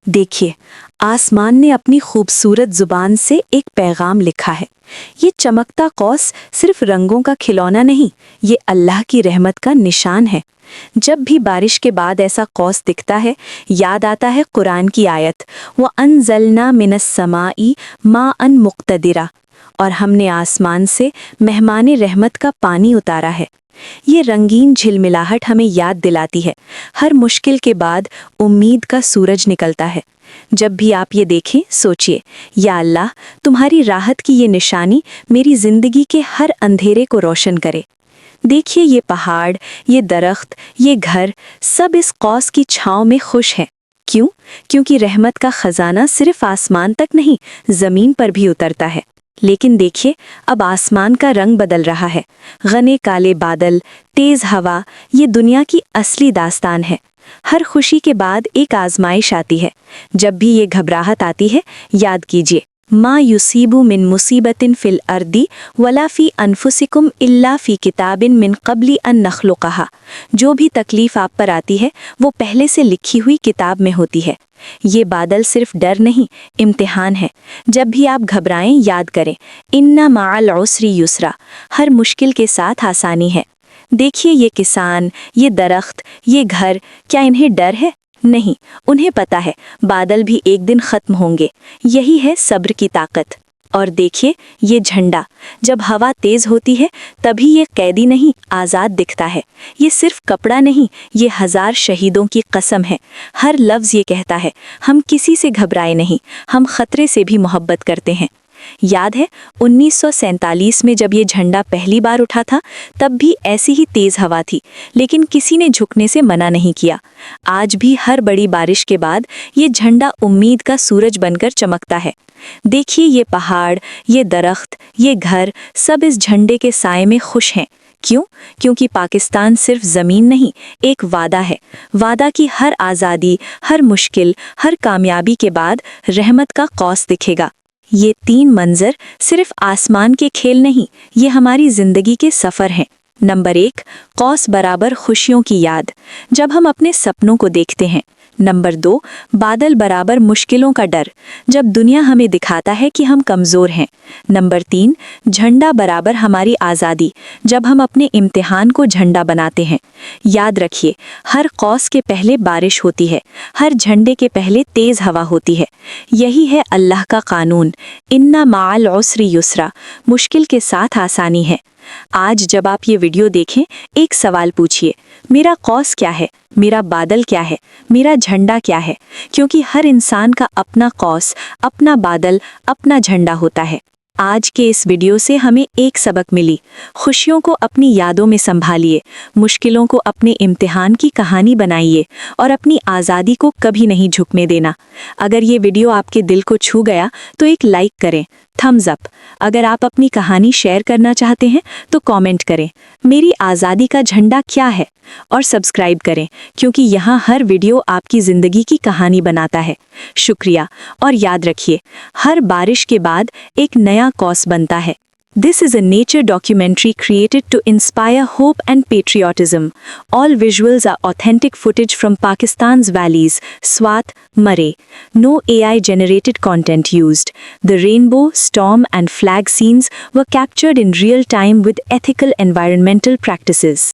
देखिए, आसमान ने अपनी खूबसूरत जुबान से एक पैगाम लिखा है। ये चमकता कौस सिर्फ रंगों का खिलौना नहीं, ये अल्लाह की रहमत का निशान है। जब भी बारिश के बाद ऐसा कौस दिखता है, याद आता है कुरान की आयत, व अनज़लना मिनस समाई माअन मुक़्तदिरा, और हमने आसमान से मेहमान रहमत का पानी उतारा है। ये रंगीन झिलमिलाहट हमें याद दिलाती है, हर मुश्किल के बाद उम्मीद का सूरज निकलता है। जब भी आप ये देखें, सोचिए, या अल्लाह, तुम्हारी राहत की ये निशानी मेरी जिंदगी के हर अंधेरे को रोशन करे। देखिए, ये पहाड़, ये दरख्त, ये घर, सब इस कौस की छांव में खुश हैं। क्यों? क्योंकि रहमत का खजाना सिर्फ आसमान तक नहीं, जमीन पर भी उतरता है। लेकिन देखिए, अब आसमान का रंग बदल रहा है। घने काले बादल, तेज हवा, ये दुनिया की असली दास्तान है। हर खुशी के बाद एक आजमाइश आती है। जब भी ये घबराहट आती है, याद कीजिए, मा युसीबु मिन मुसीबतिन फिल अर्दी वला फी अनफुसिकुम इल्ला फी किताबिन मिन क़ब्ली अन नख़्लुक़हा। जो भी तकलीफ आप पर आती है, वो पहले से लिखी हुई किताब में होती है। ये बादल सिर्फ डर नहीं, इम्तिहान है। जब भी आप घबराएं, याद करें, इन्ना माअल उसरी युसरा, हर मुश्किल के साथ आसानी है। देखिए, ये किसान, ये दरख्त, ये घर, क्या इन्हें डर है? नहीं, उन्हें पता है बादल भी एक दिन खत्म होंगे। यही है सब्र की ताकत। और देखिए, ये झंडा, जब हवा तेज होती है, तभी ये कैदी नहीं, आज़ाद दिखता है। ये सिर्फ कपड़ा नहीं, ये 1000 शहीदों की कसम है। हर लफ्ज़ ये कहता है, हम किसी से घबराए नहीं, हम खतरे से भी मोहब्बत करते हैं। याद है 1947 में जब ये झंडा पहली बार उठा था, तब भी ऐसी ही तेज हवा थी, लेकिन किसी ने झुकने से मना नहीं किया। आज भी हर बड़ी बारिश के बाद ये झंडा उम्मीद का सूरज बनकर चमकता है। देखिए, ये पहाड़, ये दरख्त, ये घर, सब इस झंडे के साए में खुश हैं। क्यों? क्योंकि पाकिस्तान सिर्फ ज़मीन नहीं, एक वादा है। वादा की हर आज़ादी, हर मुश्किल, हर कामयाबी के बाद रहमत का कौस दिखेगा। ये 3 मंजर सिर्फ आसमान के खेल नहीं, ये हमारी ज़िंदगी के सफ़र हैं। नंबर 1, कौस बराबर खुशियों की याद, जब हम अपने सपनों को देखते हैं। नंबर 2, बादल बराबर मुश्किलों का डर, जब दुनिया हमें दिखाता है कि हम कमज़ोर हैं। नंबर 3, झंडा बराबर हमारी आज़ादी, जब हम अपने इम्तिहान को झंडा बनाते हैं। याद रखिए, हर कौस के पहले बारिश होती है, हर झंडे के पहले तेज़ हवा होती है। यही है अल्लाह का कानून, इन्ना माअल उसरी युसरा, मुश्किल के साथ आसानी है। आज जब आप ये वीडियो देखें, एक सवाल पूछिए, मेरा कौस क्या है? मेरा बादल क्या है? मेरा झंडा क्या है? क्योंकि हर इंसान का अपना कौस, अपना बादल, अपना झंडा होता है। आज के इस वीडियो से हमें एक सबक मिली, खुशियों को अपनी यादों में संभालिए, मुश्किलों को अपने इम्तिहान की कहानी बनाइए, और अपनी आज़ादी को कभी नहीं झुकने देना। अगर ये वीडियो आपके दिल को छू गया तो एक लाइक करें, थम्स अप। अगर आप अपनी कहानी शेयर करना चाहते हैं तो कमेंट करें, मेरी आज़ादी का झंडा क्या है, और सब्सक्राइब करें, क्योंकि यहाँ हर वीडियो आपकी ज़िंदगी की कहानी बनाता है। शुक्रिया, और याद रखिए, हर बारिश के बाद एक नया कौस बनता है। This is a nature documentary created to inspire hope and patriotism. All visuals are authentic footage from Pakistan's valleys, Swat, Murray. No AI-generated content used. The rainbow, storm and flag scenes were captured in real time with ethical environmental practices.